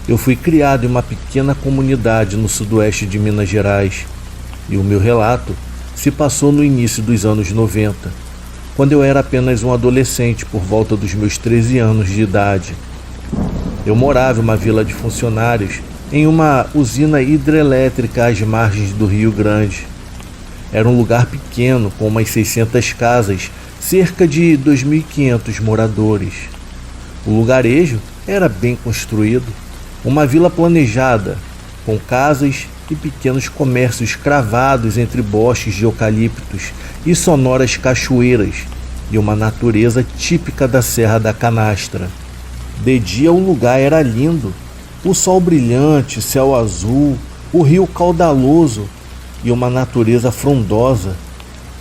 Eu fui criado em uma pequena comunidade no sudoeste de Minas Gerais e o meu relato se passou no início dos anos 90, quando eu era apenas um adolescente por volta dos meus 13 anos de idade. Eu morava em uma vila de funcionários em uma usina hidrelétrica às margens do Rio Grande. Era um lugar pequeno com umas 600 casas, cerca de 2.500 moradores. O lugarejo era bem construído, uma vila planejada, com casas e pequenos comércios cravados entre bosques de eucaliptos e sonoras cachoeiras, e uma natureza típica da Serra da Canastra. De dia o lugar era lindo, o sol brilhante, céu azul, o rio caudaloso e uma natureza frondosa,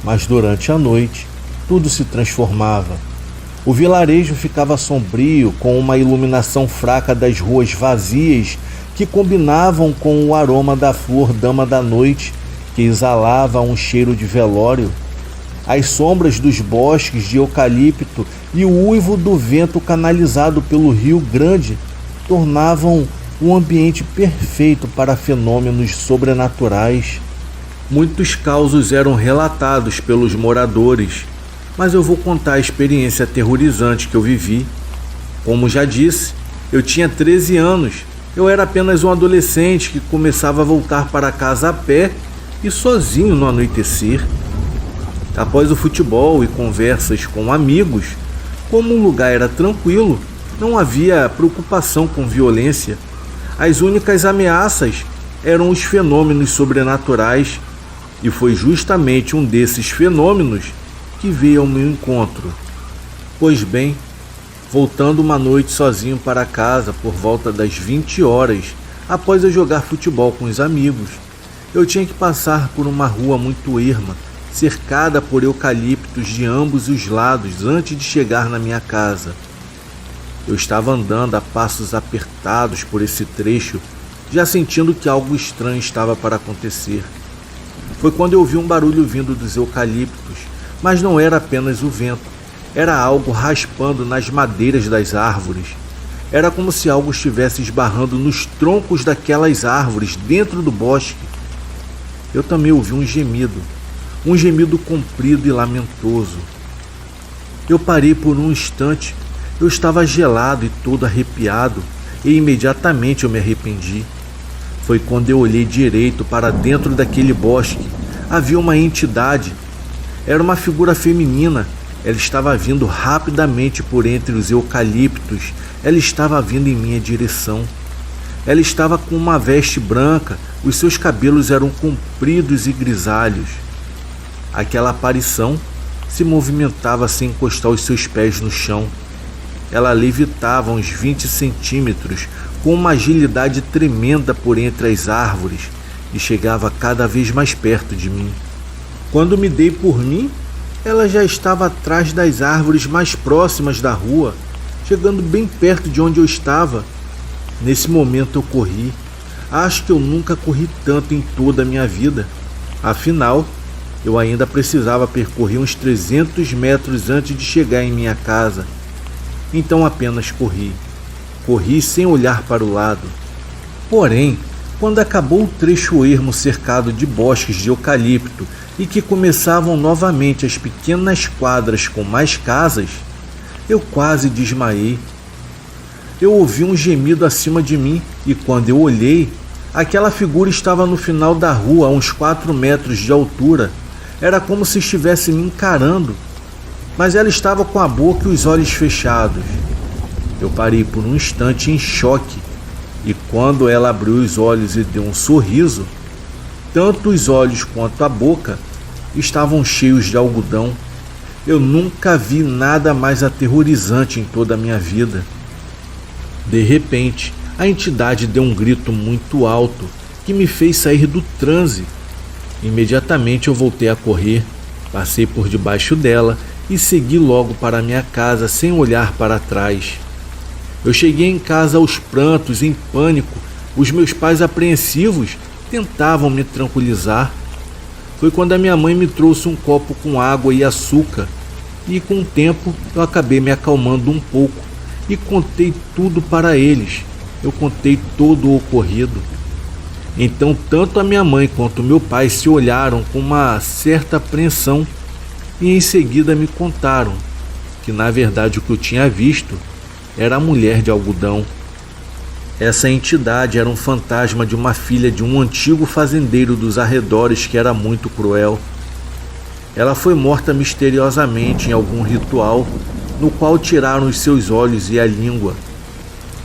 mas durante a noite tudo se transformava. O vilarejo ficava sombrio, com uma iluminação fraca das ruas vazias que combinavam com o aroma da flor dama da noite, que exalava um cheiro de velório. As sombras dos bosques de eucalipto e o uivo do vento canalizado pelo Rio Grande tornavam um ambiente perfeito para fenômenos sobrenaturais. Muitos causos eram relatados pelos moradores, mas eu vou contar a experiência aterrorizante que eu vivi. Como já disse, eu tinha 13 anos, eu era apenas um adolescente que começava a voltar para casa a pé e sozinho no anoitecer. Após o futebol e conversas com amigos, como o lugar era tranquilo, não havia preocupação com violência. As únicas ameaças eram os fenômenos sobrenaturais, e foi justamente um desses fenômenos que veio ao meu encontro. Pois bem, voltando uma noite sozinho para casa por volta das 20 horas, após eu jogar futebol com os amigos, eu tinha que passar por uma rua muito erma, cercada por eucaliptos de ambos os lados antes de chegar na minha casa. Eu estava andando a passos apertados por esse trecho, já sentindo que algo estranho estava para acontecer. Foi quando eu ouvi um barulho vindo dos eucaliptos, mas não era apenas o vento, era algo raspando nas madeiras das árvores. Era como se algo estivesse esbarrando nos troncos daquelas árvores dentro do bosque. Eu também ouvi um gemido comprido e lamentoso. Eu parei por um instante, eu estava gelado e todo arrepiado, e imediatamente eu me arrependi. Foi quando eu olhei direito para dentro daquele bosque. Havia uma entidade. Era uma figura feminina. Ela estava vindo rapidamente por entre os eucaliptos. Ela estava vindo em minha direção. Ela estava com uma veste branca. Os seus cabelos eram compridos e grisalhos. Aquela aparição se movimentava sem encostar os seus pés no chão. Ela levitava uns 20 centímetros, com uma agilidade tremenda por entre as árvores, e chegava cada vez mais perto de mim. Quando me dei por mim, ela já estava atrás das árvores mais próximas da rua, chegando bem perto de onde eu estava. Nesse momento eu corri. Acho que eu nunca corri tanto em toda a minha vida. Afinal, eu ainda precisava percorrer uns 300 metros antes de chegar em minha casa. Então apenas corri. Corri sem olhar para o lado. Porém, quando acabou o trecho ermo cercado de bosques de eucalipto e que começavam novamente as pequenas quadras com mais casas, eu quase desmaiei. Eu ouvi um gemido acima de mim e quando eu olhei, aquela figura estava no final da rua a uns 4 metros de altura. Era como se estivesse me encarando, mas ela estava com a boca e os olhos fechados. Eu parei por um instante em choque, e quando ela abriu os olhos e deu um sorriso, tanto os olhos quanto a boca estavam cheios de algodão. Eu nunca vi nada mais aterrorizante em toda a minha vida. De repente, a entidade deu um grito muito alto que me fez sair do transe. Imediatamente eu voltei a correr, passei por debaixo dela e segui logo para minha casa sem olhar para trás. Eu cheguei em casa aos prantos, em pânico. Os meus pais apreensivos tentavam me tranquilizar. Foi quando a minha mãe me trouxe um copo com água e açúcar, e com o tempo eu acabei me acalmando um pouco e contei tudo para eles. eu contei todo o ocorrido. Então tanto a minha mãe quanto meu pai se olharam com uma certa apreensão e em seguida me contaram que na verdade o que eu tinha visto era a mulher de algodão. Essa entidade era um fantasma de uma filha de um antigo fazendeiro dos arredores que era muito cruel. Ela foi morta misteriosamente em algum ritual no qual tiraram os seus olhos e a língua.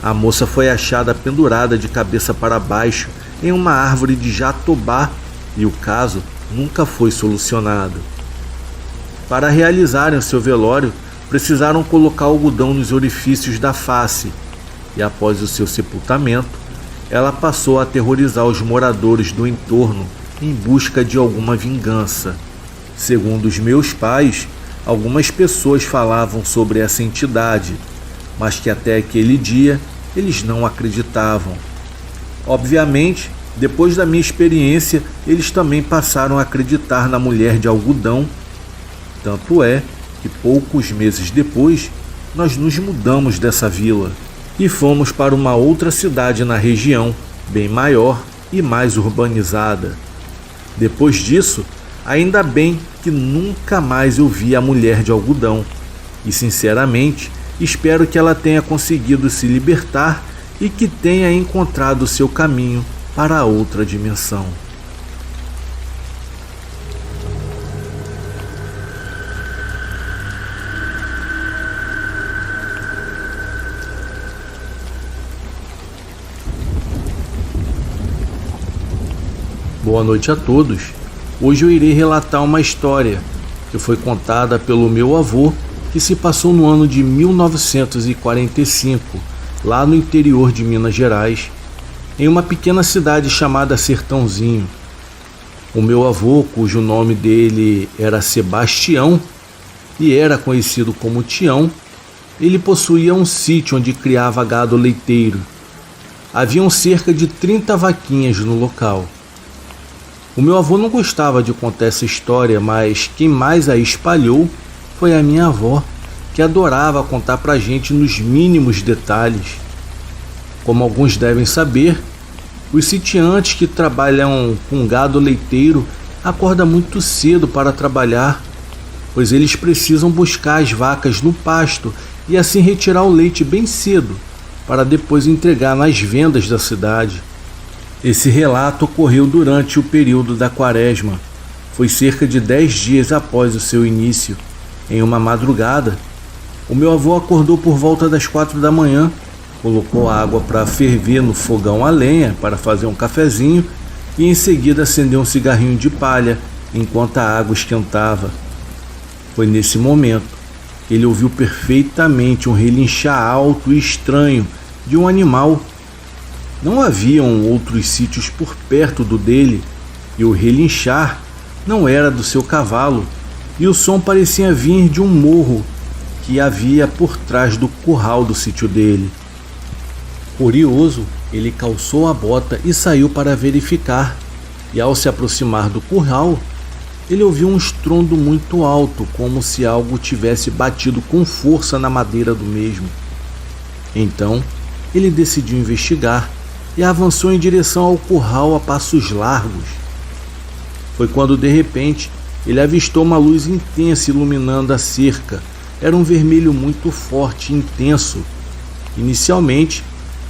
A moça foi achada pendurada de cabeça para baixo em uma árvore de jatobá e o caso nunca foi solucionado. Para realizarem o seu velório, precisaram colocar algodão nos orifícios da face e após o seu sepultamento, ela passou a aterrorizar os moradores do entorno em busca de alguma vingança. Segundo os meus pais, algumas pessoas falavam sobre essa entidade, mas que até aquele dia eles não acreditavam. Obviamente, depois da minha experiência, eles também passaram a acreditar na mulher de algodão. Tanto é que poucos meses depois, nós nos mudamos dessa vila e fomos para uma outra cidade na região, bem maior e mais urbanizada. Depois disso, ainda bem que nunca mais eu vi a mulher de algodão e, sinceramente, espero que ela tenha conseguido se libertar e que tenha encontrado seu caminho para outra dimensão. Boa noite a todos. Hoje eu irei relatar uma história que foi contada pelo meu avô, que se passou no ano de 1945, lá no interior de Minas Gerais, em uma pequena cidade chamada Sertãozinho. O meu avô, cujo nome dele era Sebastião e era conhecido como Tião, ele possuía um sítio onde criava gado leiteiro. Haviam cerca de 30 vaquinhas no local. O meu avô não gostava de contar essa história, mas quem mais a espalhou foi a minha avó, que adorava contar pra gente nos mínimos detalhes. Como alguns devem saber, os sitiantes que trabalham com gado leiteiro acordam muito cedo para trabalhar, pois eles precisam buscar as vacas no pasto e assim retirar o leite bem cedo, para depois entregar nas vendas da cidade. Esse relato ocorreu durante o período da Quaresma. Foi cerca de 10 dias após o seu início. Em uma madrugada, o meu avô acordou por volta das 4 da manhã, colocou água para ferver no fogão a lenha para fazer um cafezinho e em seguida acendeu um cigarrinho de palha enquanto a água esquentava. Foi nesse momento que ele ouviu perfeitamente um relinchar alto e estranho de um animal. Não haviam outros sítios por perto do dele, e o relinchar não era do seu cavalo, e o som parecia vir de um morro que havia por trás do curral do sítio dele. Curioso, ele calçou a bota e saiu para verificar, e ao se aproximar do curral, ele ouviu um estrondo muito alto, como se algo tivesse batido com força na madeira do mesmo. Então, ele decidiu investigar e avançou em direção ao curral a passos largos. Foi quando de repente ele avistou uma luz intensa iluminando a cerca. Era um vermelho muito forte e intenso. Inicialmente,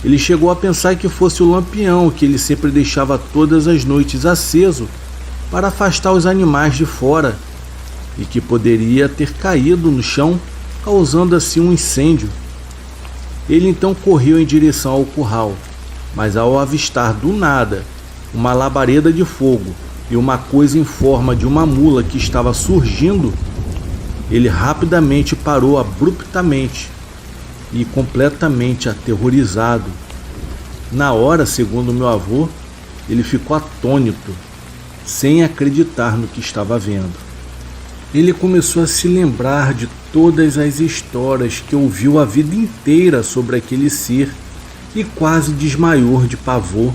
ele chegou a pensar que fosse o lampião que ele sempre deixava todas as noites aceso para afastar os animais de fora e que poderia ter caído no chão, causando assim um incêndio. Ele então correu em direção ao curral, mas ao avistar do nada uma labareda de fogo e uma coisa em forma de uma mula que estava surgindo, ele rapidamente parou abruptamente e completamente aterrorizado. Na hora, segundo meu avô, ele ficou atônito, sem acreditar no que estava vendo. Ele começou a se lembrar de todas as histórias que ouviu a vida inteira sobre aquele ser e quase desmaiou de pavor.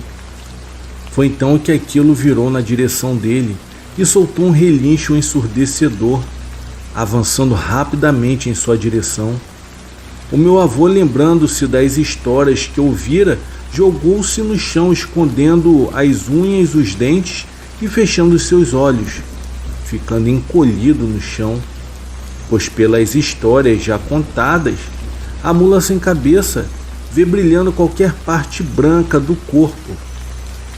Foi então que aquilo virou na direção dele e soltou um relincho ensurdecedor, avançando rapidamente em sua direção. O meu avô, lembrando-se das histórias que ouvira, jogou-se no chão, escondendo as unhas, os dentes e fechando seus olhos, ficando encolhido no chão, pois pelas histórias já contadas, a mula sem cabeça vê brilhando qualquer parte branca do corpo.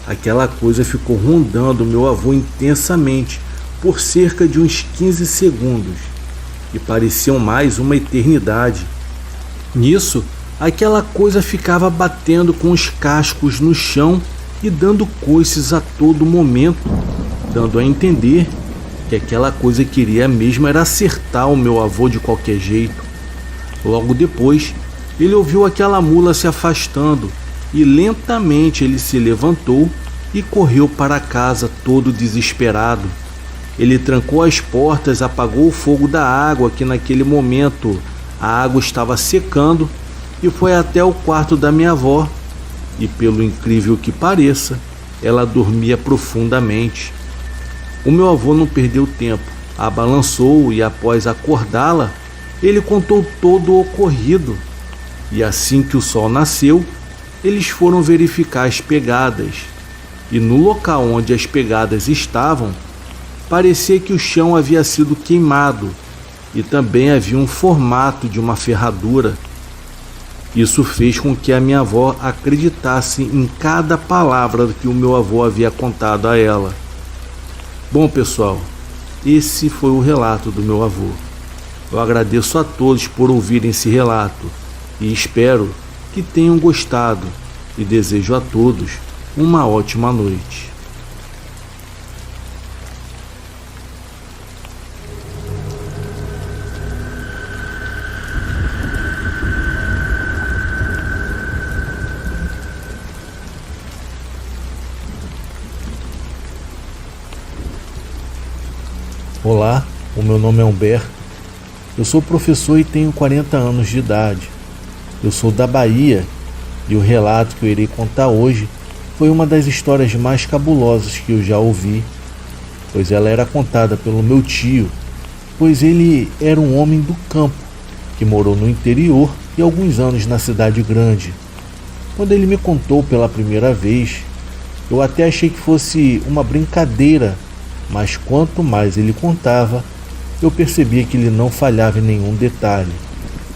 Aquela coisa ficou rondando meu avô intensamente por cerca de uns 15 segundos e pareciam mais uma eternidade. Nisso, aquela coisa ficava batendo com os cascos no chão e dando coices a todo momento, dando a entender que aquela coisa queria mesmo era acertar o meu avô de qualquer jeito. Logo depois, ele ouviu aquela mula se afastando e lentamente ele se levantou e correu para casa todo desesperado. Ele trancou as portas, apagou o fogo da água, que naquele momento a água estava secando, e foi até o quarto da minha avó. E pelo incrível que pareça, ela dormia profundamente. O meu avô não perdeu tempo, a balançou e após acordá-la, ele contou todo o ocorrido. E assim que o sol nasceu, eles foram verificar as pegadas. E no local onde as pegadas estavam, parecia que o chão havia sido queimado e também havia um formato de uma ferradura. Isso fez com que a minha avó acreditasse em cada palavra que o meu avô havia contado a ela. Bom, pessoal, esse foi o relato do meu avô. Eu agradeço a todos por ouvirem esse relato e espero que tenham gostado e desejo a todos uma ótima noite. Olá, o meu nome é Humberto, eu sou professor e tenho 40 anos de idade. Eu sou da Bahia e o relato que eu irei contar hoje foi uma das histórias mais cabulosas que eu já ouvi, pois ela era contada pelo meu tio, pois ele era um homem do campo, que morou no interior e alguns anos na cidade grande. Quando ele me contou pela primeira vez, eu até achei que fosse uma brincadeira, mas quanto mais ele contava, eu percebia que ele não falhava em nenhum detalhe.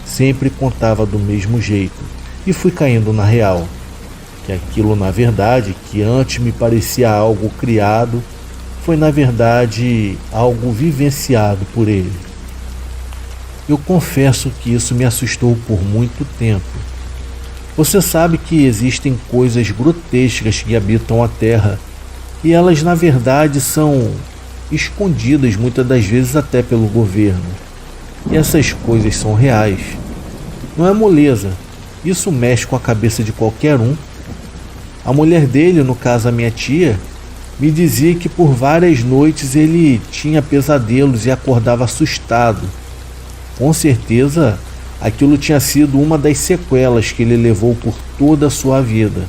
Sempre contava do mesmo jeito e fui caindo na real, que aquilo na verdade, que antes me parecia algo criado, foi na verdade algo vivenciado por ele. Eu confesso que isso me assustou por muito tempo. Você sabe que existem coisas grotescas que habitam a Terra e elas na verdade são escondidas muitas das vezes até pelo governo. E essas coisas são reais. Não é moleza, isso mexe com a cabeça de qualquer um. A mulher dele, no caso a minha tia, me dizia que por várias noites ele tinha pesadelos e acordava assustado. Com certeza, aquilo tinha sido uma das sequelas que ele levou por toda a sua vida,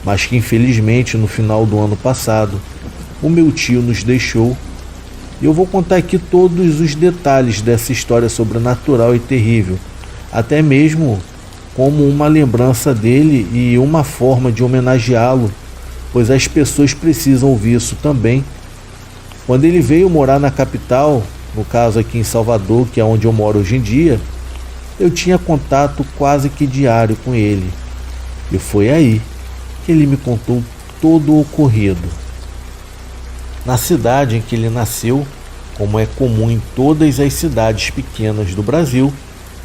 mas que infelizmente no final do ano passado, o meu tio nos deixou. E eu vou contar aqui todos os detalhes dessa história sobrenatural e terrível, até mesmo como uma lembrança dele e uma forma de homenageá-lo, pois as pessoas precisam ouvir isso também. Quando ele veio morar na capital, no caso aqui em Salvador, que é onde eu moro hoje em dia, eu tinha contato quase que diário com ele. E foi aí que ele me contou todo o ocorrido. Na cidade em que ele nasceu, como é comum em todas as cidades pequenas do Brasil,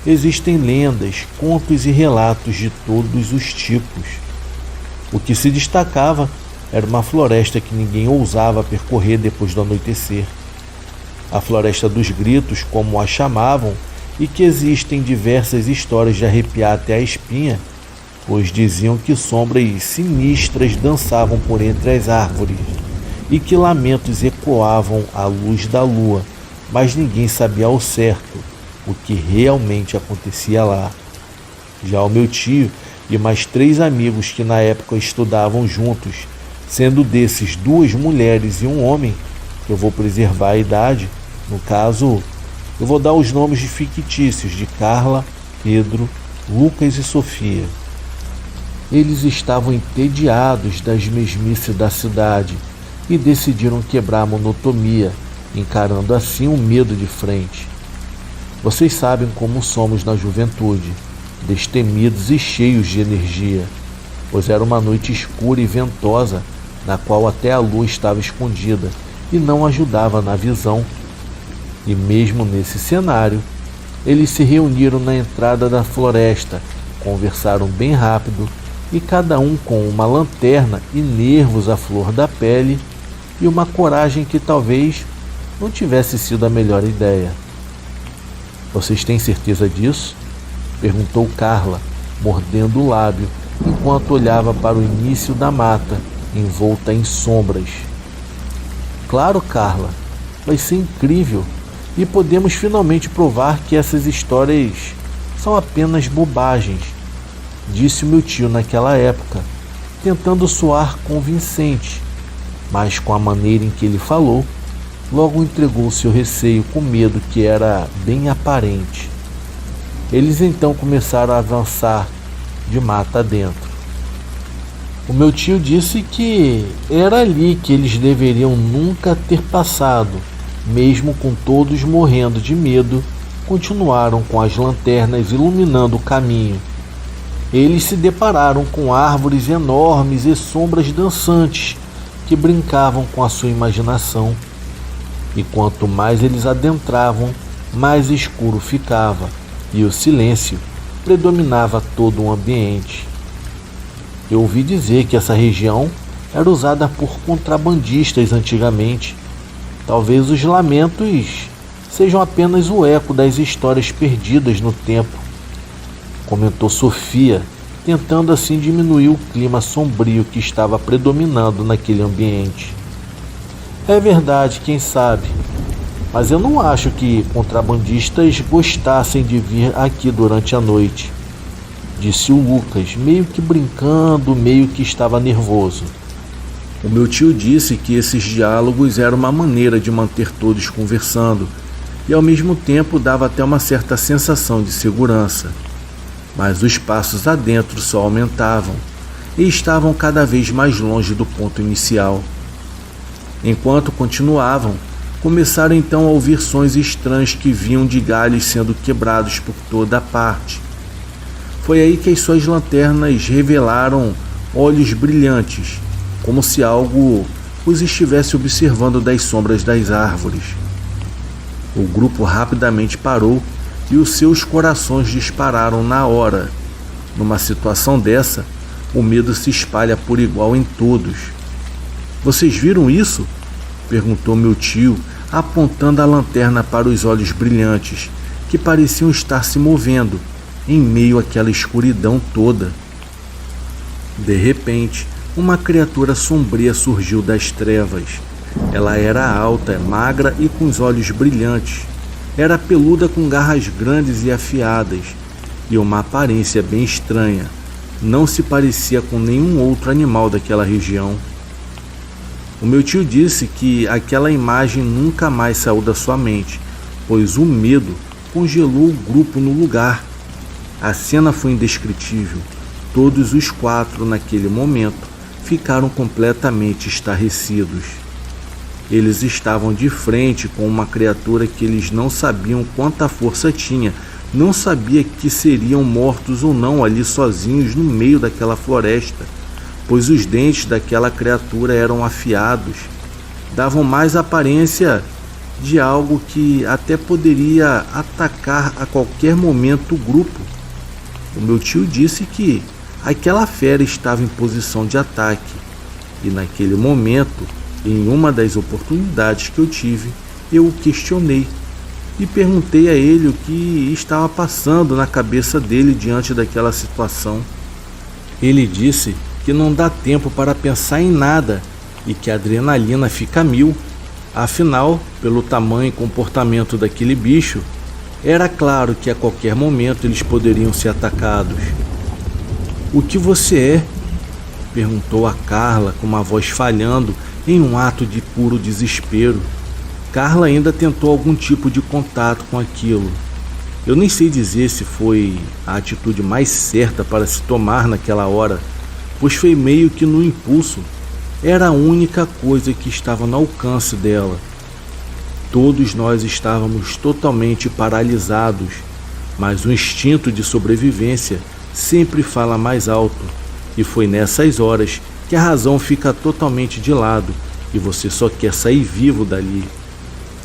existem lendas, contos e relatos de todos os tipos. O que se destacava era uma floresta que ninguém ousava percorrer depois do anoitecer. A Floresta dos Gritos, como a chamavam, e que existem diversas histórias de arrepiar até a espinha, pois diziam que sombras sinistras dançavam por entre as árvores e que lamentos ecoavam à luz da lua, mas ninguém sabia ao certo o que realmente acontecia lá. Já o meu tio e mais 3 amigos que na época estudavam juntos, sendo desses 2 mulheres e um homem, que eu vou preservar a idade, no caso, eu vou dar os nomes de fictícios de Carla, Pedro, Lucas e Sofia. Eles estavam entediados das mesmices da cidade e decidiram quebrar a monotonia, encarando assim o medo de frente. Vocês sabem como somos na juventude, destemidos e cheios de energia, pois era uma noite escura e ventosa, na qual até a lua estava escondida e não ajudava na visão. E mesmo nesse cenário, eles se reuniram na entrada da floresta, conversaram bem rápido e cada um com uma lanterna e nervos à flor da pele e uma coragem que talvez não tivesse sido a melhor ideia. Vocês têm certeza disso? Perguntou Carla, mordendo o lábio, enquanto olhava para o início da mata, envolta em sombras. Claro, Carla, vai ser incrível e podemos finalmente provar que essas histórias são apenas bobagens, disse o meu tio naquela época, tentando soar convincente, mas com a maneira em que ele falou, logo entregou seu receio com medo que era bem aparente. Eles então começaram a avançar de mata dentro. O meu tio disse que era ali que eles deveriam nunca ter passado, mesmo com todos morrendo de medo, continuaram com as lanternas iluminando o caminho. Eles se depararam com árvores enormes e sombras dançantes que brincavam com a sua imaginação. E quanto mais eles adentravam, mais escuro ficava, e o silêncio predominava todo o ambiente. Eu ouvi dizer que essa região era usada por contrabandistas antigamente. Talvez os lamentos sejam apenas o eco das histórias perdidas no tempo, comentou Sofia, tentando assim diminuir o clima sombrio que estava predominando naquele ambiente. É verdade, quem sabe, mas eu não acho que contrabandistas gostassem de vir aqui durante a noite, disse o Lucas, meio que brincando, meio que estava nervoso. O meu tio disse que esses diálogos eram uma maneira de manter todos conversando e ao mesmo tempo dava até uma certa sensação de segurança. Mas os passos adentro só aumentavam e estavam cada vez mais longe do ponto inicial. Enquanto continuavam, começaram então a ouvir sons estranhos que vinham de galhos sendo quebrados por toda a parte. Foi aí que as suas lanternas revelaram olhos brilhantes, como se algo os estivesse observando das sombras das árvores. O grupo rapidamente parou e os seus corações dispararam na hora. Numa situação dessa, o medo se espalha por igual em todos. Vocês viram isso? Perguntou meu tio, apontando a lanterna para os olhos brilhantes, que pareciam estar se movendo em meio àquela escuridão toda. De repente, uma criatura sombria surgiu das trevas. Ela era alta, magra e com os olhos brilhantes. Era peluda com garras grandes e afiadas, e uma aparência bem estranha. Não se parecia com nenhum outro animal daquela região. O meu tio disse que aquela imagem nunca mais saiu da sua mente, pois o medo congelou o grupo no lugar. A cena foi indescritível. Todos os quatro, naquele momento, ficaram completamente estarrecidos. Eles estavam de frente com uma criatura que eles não sabiam quanta força tinha, não sabia que seriam mortos ou não ali sozinhos no meio daquela floresta, pois os dentes daquela criatura eram afiados, davam mais aparência de algo que até poderia atacar a qualquer momento o grupo. O meu tio disse que aquela fera estava em posição de ataque, e naquele momento, em uma das oportunidades que eu tive, eu o questionei e perguntei a ele o que estava passando na cabeça dele diante daquela situação. Ele disse que não dá tempo para pensar em nada e que a adrenalina fica a mil. Afinal, pelo tamanho e comportamento daquele bicho, era claro que a qualquer momento eles poderiam ser atacados. "O que você é?" perguntou a Carla com uma voz falhando em um ato de puro desespero. Carla ainda tentou algum tipo de contato com aquilo. Eu nem sei dizer se foi a atitude mais certa para se tomar naquela hora, pois foi meio que no impulso. Era a única coisa que estava no alcance dela. Todos nós estávamos totalmente paralisados, mas o instinto de sobrevivência sempre fala mais alto, e foi nessas horas que a razão fica totalmente de lado e você só quer sair vivo dali.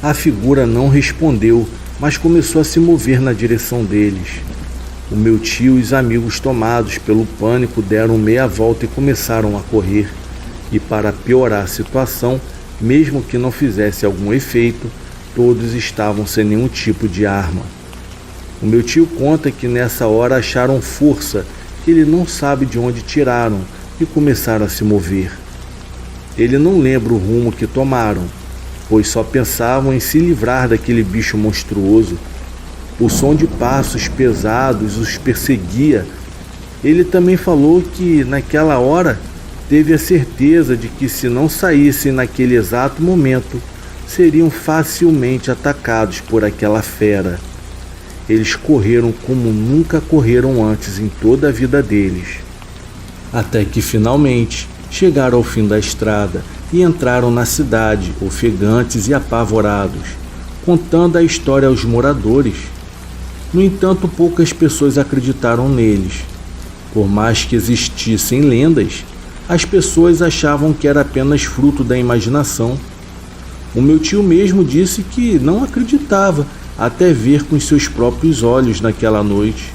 A figura não respondeu, mas começou a se mover na direção deles. O meu tio e os amigos, tomados pelo pânico, deram meia volta e começaram a correr. E para piorar a situação, mesmo que não fizesse algum efeito, todos estavam sem nenhum tipo de arma. O meu tio conta que nessa hora acharam força, que ele não sabe de onde tiraram, e começaram a se mover. Ele não lembra o rumo que tomaram, pois só pensavam em se livrar daquele bicho monstruoso. O som de passos pesados os perseguia. Ele também falou que naquela hora teve a certeza de que se não saíssem naquele exato momento, seriam facilmente atacados por aquela fera. Eles correram como nunca correram antes em toda a vida deles. Até que finalmente chegaram ao fim da estrada e entraram na cidade, ofegantes e apavorados, contando a história aos moradores. No entanto, poucas pessoas acreditaram neles. Por mais que existissem lendas, as pessoas achavam que era apenas fruto da imaginação. O meu tio mesmo disse que não acreditava até ver com os seus próprios olhos naquela noite.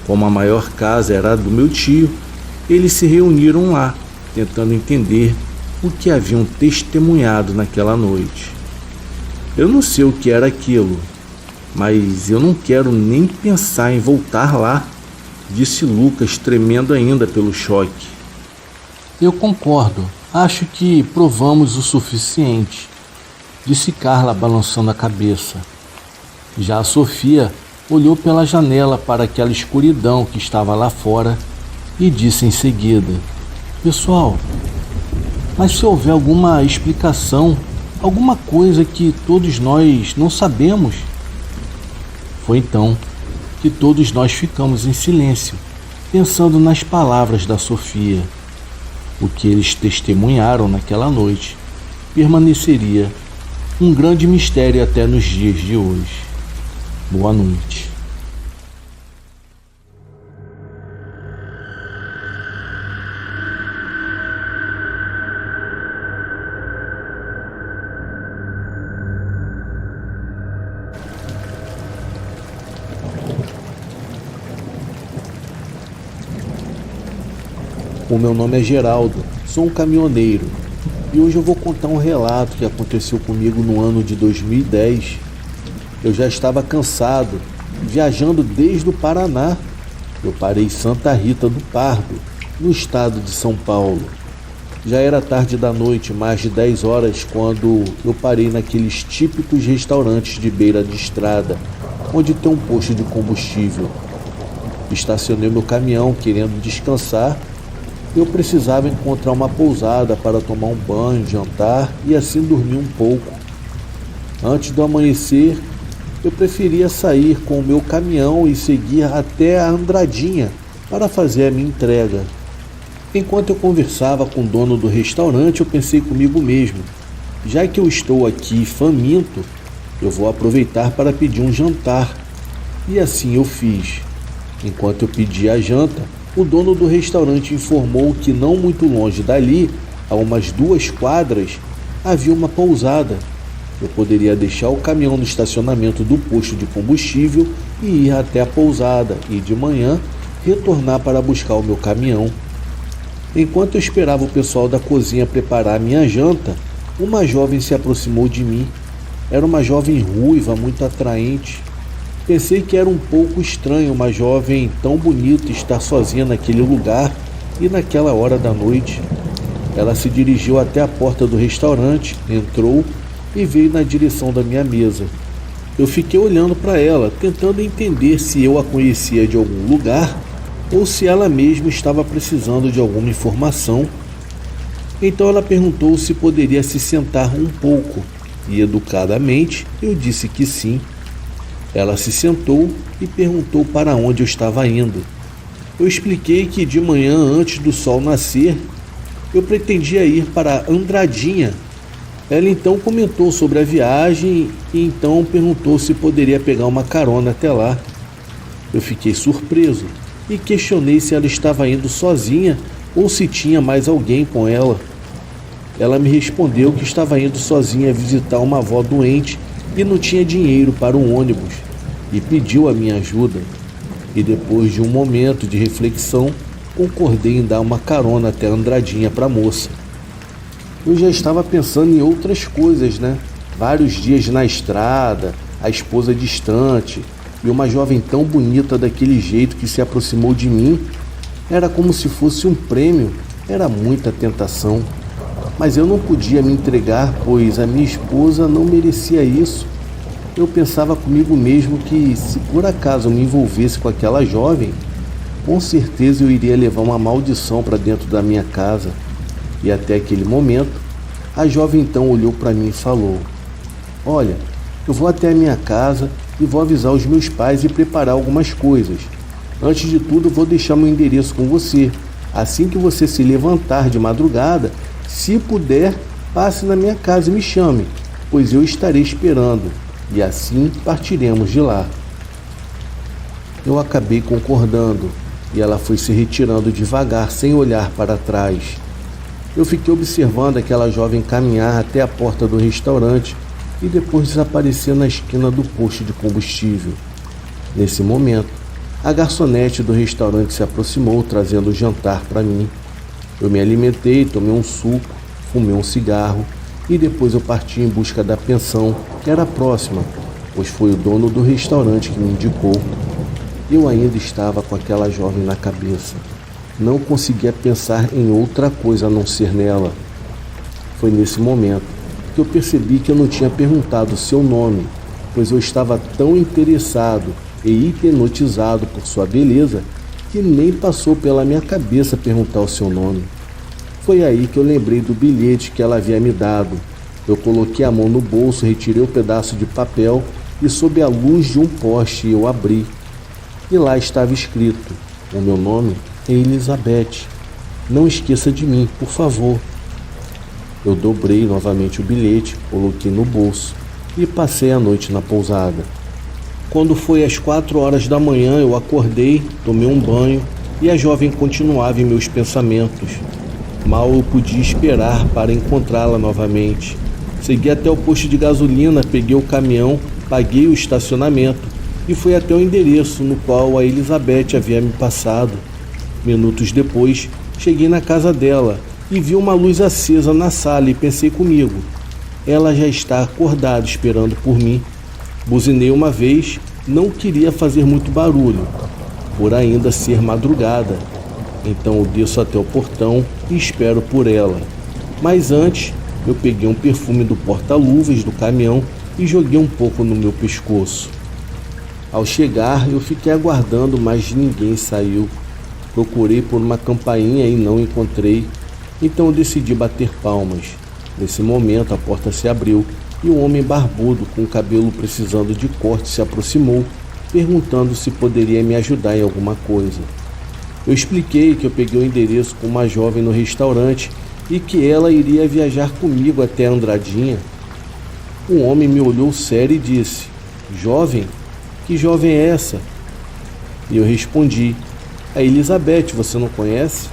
Como a maior casa era a do meu tio, eles se reuniram lá, tentando entender o que haviam testemunhado naquela noite. Eu não sei o que era aquilo, mas eu não quero nem pensar em voltar lá, disse Lucas, tremendo ainda pelo choque. Eu concordo, acho que provamos o suficiente, disse Carla, balançando a cabeça. Já a Sofia olhou pela janela para aquela escuridão que estava lá fora e disse em seguida: pessoal, mas se houver alguma explicação, alguma coisa que todos nós não sabemos? Foi então que todos nós ficamos em silêncio, pensando nas palavras da Sofia. O que eles testemunharam naquela noite permaneceria um grande mistério até nos dias de hoje. Boa noite. O meu nome é Geraldo, sou um caminhoneiro e hoje eu vou contar um relato que aconteceu comigo no ano de 2010. Eu já estava cansado, viajando desde o Paraná. Eu parei em Santa Rita do Pardo, no estado de São Paulo. Já era tarde da noite, mais de 10 horas, quando eu parei naqueles típicos restaurantes de beira de estrada, onde tem um posto de combustível. Estacionei meu caminhão querendo descansar. Eu precisava encontrar uma pousada para tomar um banho, jantar e assim dormir um pouco. Antes do amanhecer, eu preferia sair com o meu caminhão e seguir até a Andradinha para fazer a minha entrega. Enquanto eu conversava com o dono do restaurante, eu pensei comigo mesmo: já que eu estou aqui faminto, eu vou aproveitar para pedir um jantar. E assim eu fiz. Enquanto eu pedia a janta, o dono do restaurante informou que não muito longe dali, a umas 2 quadras, havia uma pousada. Eu poderia deixar o caminhão no estacionamento do posto de combustível e ir até a pousada e de manhã retornar para buscar o meu caminhão. Enquanto eu esperava o pessoal da cozinha preparar a minha janta, uma jovem se aproximou de mim. Era uma jovem ruiva, muito atraente. Pensei que era um pouco estranho uma jovem tão bonita estar sozinha naquele lugar e naquela hora da noite. Ela se dirigiu até a porta do restaurante, entrou e veio na direção da minha mesa. Eu fiquei olhando para ela, tentando entender se eu a conhecia de algum lugar ou se ela mesma estava precisando de alguma informação. Então ela perguntou se poderia se sentar um pouco e, educadamente, eu disse que sim. Ela se sentou e perguntou para onde eu estava indo. Eu expliquei que de manhã, antes do sol nascer, eu pretendia ir para Andradinha. Ela então comentou sobre a viagem e então perguntou se poderia pegar uma carona até lá. Eu fiquei surpreso e questionei se ela estava indo sozinha ou se tinha mais alguém com ela. Ela me respondeu que estava indo sozinha visitar uma avó doente e não tinha dinheiro para um ônibus e pediu a minha ajuda. E depois de um momento de reflexão, concordei em dar uma carona até Andradinha para a moça. Eu já estava pensando em outras coisas, né? Vários dias na estrada, a esposa distante e uma jovem tão bonita daquele jeito que se aproximou de mim. Era como se fosse um prêmio, era muita tentação. Mas eu não podia me entregar, pois a minha esposa não merecia isso. Eu pensava comigo mesmo que, se por acaso eu me envolvesse com aquela jovem, com certeza eu iria levar uma maldição para dentro da minha casa. E até aquele momento, a jovem então olhou para mim e falou: "Olha, eu vou até a minha casa e vou avisar os meus pais e preparar algumas coisas. Antes de tudo, eu vou deixar meu endereço com você. Assim que você se levantar de madrugada, se puder, passe na minha casa e me chame, pois eu estarei esperando. E assim partiremos de lá." Eu acabei concordando e ela foi se retirando devagar, sem olhar para trás. Eu fiquei observando aquela jovem caminhar até a porta do restaurante e depois desaparecer na esquina do posto de combustível. Nesse momento, a garçonete do restaurante se aproximou, trazendo o jantar para mim. Eu me alimentei, tomei um suco, fumei um cigarro e depois eu parti em busca da pensão, que era próxima, pois foi o dono do restaurante que me indicou. Eu ainda estava com aquela jovem na cabeça. Não conseguia pensar em outra coisa a não ser nela. Foi nesse momento que eu percebi que eu não tinha perguntado o seu nome, pois eu estava tão interessado e hipnotizado por sua beleza que nem passou pela minha cabeça perguntar o seu nome. Foi aí que eu lembrei do bilhete que ela havia me dado. Eu coloquei a mão no bolso, retirei o pedaço de papel e, sob a luz de um poste, eu abri. E lá estava escrito: "O meu nome é Elizabeth. Não esqueça de mim, por favor." Eu dobrei novamente o bilhete, coloquei no bolso e passei a noite na pousada. Quando foi às 4 horas da manhã, eu acordei, tomei um banho e a jovem continuava em meus pensamentos. Mal eu podia esperar para encontrá-la novamente. Segui até o posto de gasolina, peguei o caminhão, paguei o estacionamento e fui até o endereço no qual a Elizabeth havia me passado. Minutos depois, cheguei na casa dela e vi uma luz acesa na sala e pensei comigo: ela já está acordada esperando por mim. Buzinei uma vez, não queria fazer muito barulho, por ainda ser madrugada. Então eu desço até o portão e espero por ela. Mas antes, eu peguei um perfume do porta-luvas do caminhão e joguei um pouco no meu pescoço. Ao chegar, eu fiquei aguardando, mas ninguém saiu. Procurei por uma campainha e não encontrei. Então eu decidi bater palmas. Nesse momento, a porta se abriu e um homem barbudo, com o cabelo precisando de corte, se aproximou, perguntando se poderia me ajudar em alguma coisa. Eu expliquei que eu peguei o endereço com uma jovem no restaurante e que ela iria viajar comigo até Andradinha. O homem me olhou sério e disse: "Jovem? Que jovem é essa?" E eu respondi: "A Elizabeth, você não conhece?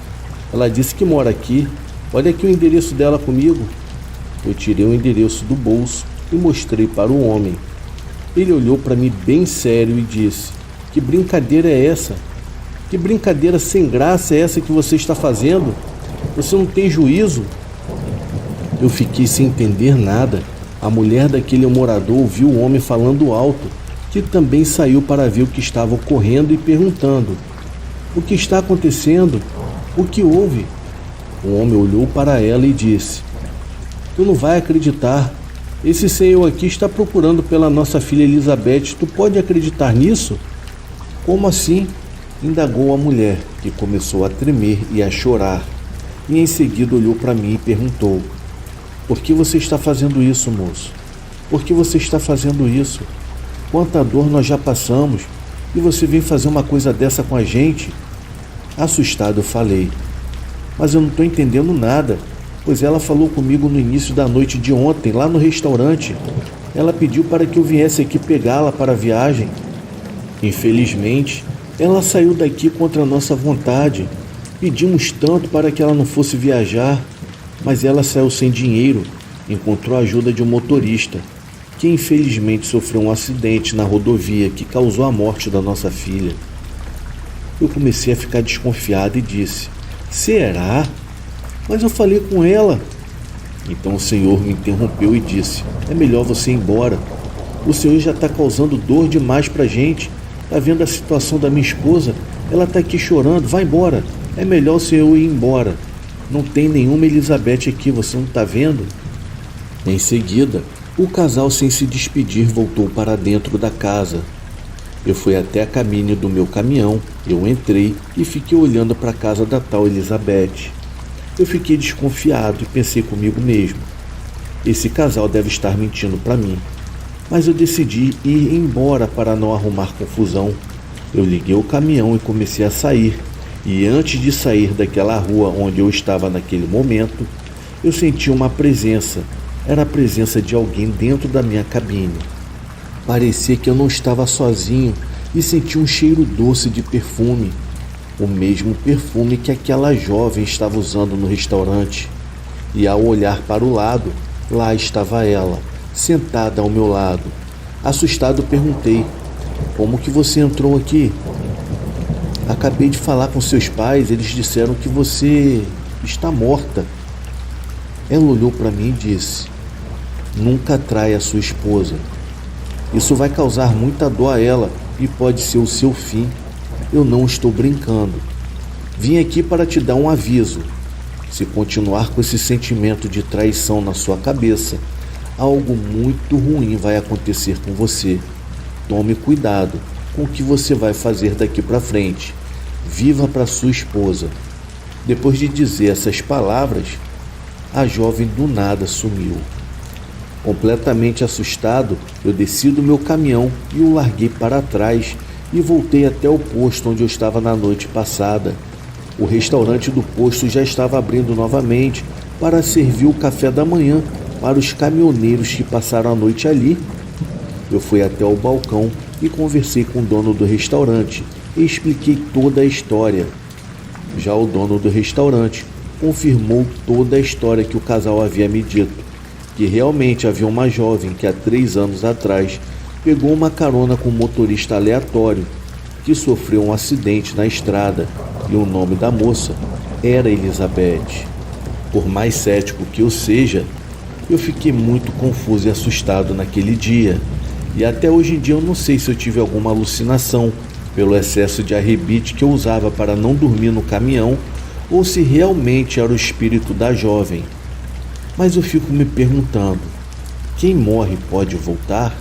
Ela disse que mora aqui. Olha aqui o endereço dela comigo." Eu tirei o endereço do bolso e mostrei para o homem. Ele olhou para mim bem sério e disse: "Que brincadeira é essa? Que brincadeira sem graça é essa que você está fazendo? Você não tem juízo?" Eu fiquei sem entender nada. A mulher daquele morador ouviu o homem falando alto, que também saiu para ver o que estava ocorrendo e perguntando: "O que está acontecendo? O que houve?" O homem olhou para ela e disse: "Tu não vai acreditar. Esse senhor aqui está procurando pela nossa filha Elizabeth. Tu pode acreditar nisso?" "Como assim?" indagou a mulher, que começou a tremer e a chorar. E em seguida olhou para mim e perguntou: "Por que você está fazendo isso, moço? Por que você está fazendo isso? Quanta dor nós já passamos e você vem fazer uma coisa dessa com a gente?" Assustado, eu falei: mas eu não estou entendendo nada, pois ela falou comigo no início da noite de ontem, lá no restaurante. Ela pediu para que eu viesse aqui pegá-la para a viagem. Infelizmente, ela saiu daqui contra a nossa vontade. Pedimos tanto para que ela não fosse viajar, mas ela saiu sem dinheiro. Encontrou a ajuda de um motorista, que infelizmente sofreu um acidente na rodovia que causou a morte da nossa filha. Eu comecei a ficar desconfiado e disse: será? Mas eu falei com ela. Então o Senhor me interrompeu e disse: é melhor você ir embora. O Senhor já está causando dor demais pra gente. Está vendo a situação da minha esposa? Ela está aqui chorando. Vai embora. É melhor o Senhor ir embora. Não tem nenhuma Elizabeth aqui, você não está vendo? Em seguida, o casal, sem se despedir, voltou para dentro da casa. Eu fui até a cabine do meu caminhão, eu entrei e fiquei olhando para a casa da tal Elizabeth. Eu fiquei desconfiado e pensei comigo mesmo: esse casal deve estar mentindo para mim. Mas eu decidi ir embora para não arrumar confusão. Eu liguei o caminhão e comecei a sair. E antes de sair daquela rua onde eu estava naquele momento, eu senti uma presença. Era a presença de alguém dentro da minha cabine. Parecia que eu não estava sozinho e senti um cheiro doce de perfume. O mesmo perfume que aquela jovem estava usando no restaurante. E ao olhar para o lado, lá estava ela, sentada ao meu lado. Assustado, perguntei: como que você entrou aqui? Acabei de falar com seus pais, eles disseram que você está morta. Ela olhou para mim e disse: nunca traia sua esposa. Isso vai causar muita dor a ela e pode ser o seu fim. Eu não estou brincando. Vim aqui para te dar um aviso. Se continuar com esse sentimento de traição na sua cabeça, algo muito ruim vai acontecer com você. Tome cuidado com o que você vai fazer daqui para frente. Viva para sua esposa. Depois de dizer essas palavras, a jovem do nada sumiu. Completamente assustado, eu desci do meu caminhão e o larguei para trás e voltei até o posto onde eu estava na noite passada. O restaurante do posto já estava abrindo novamente para servir o café da manhã para os caminhoneiros que passaram a noite ali. Eu fui até o balcão e conversei com o dono do restaurante e expliquei toda a história. Já o dono do restaurante confirmou toda a história que o casal havia me dito, que realmente havia uma jovem que há 3 anos atrás pegou uma carona com um motorista aleatório que sofreu um acidente na estrada e o nome da moça era Elizabeth. Por mais cético que eu seja, eu fiquei muito confuso e assustado naquele dia. E até hoje em dia eu não sei se eu tive alguma alucinação pelo excesso de arrebite que eu usava para não dormir no caminhão ou se realmente era o espírito da jovem. Mas eu fico me perguntando: quem morre pode voltar?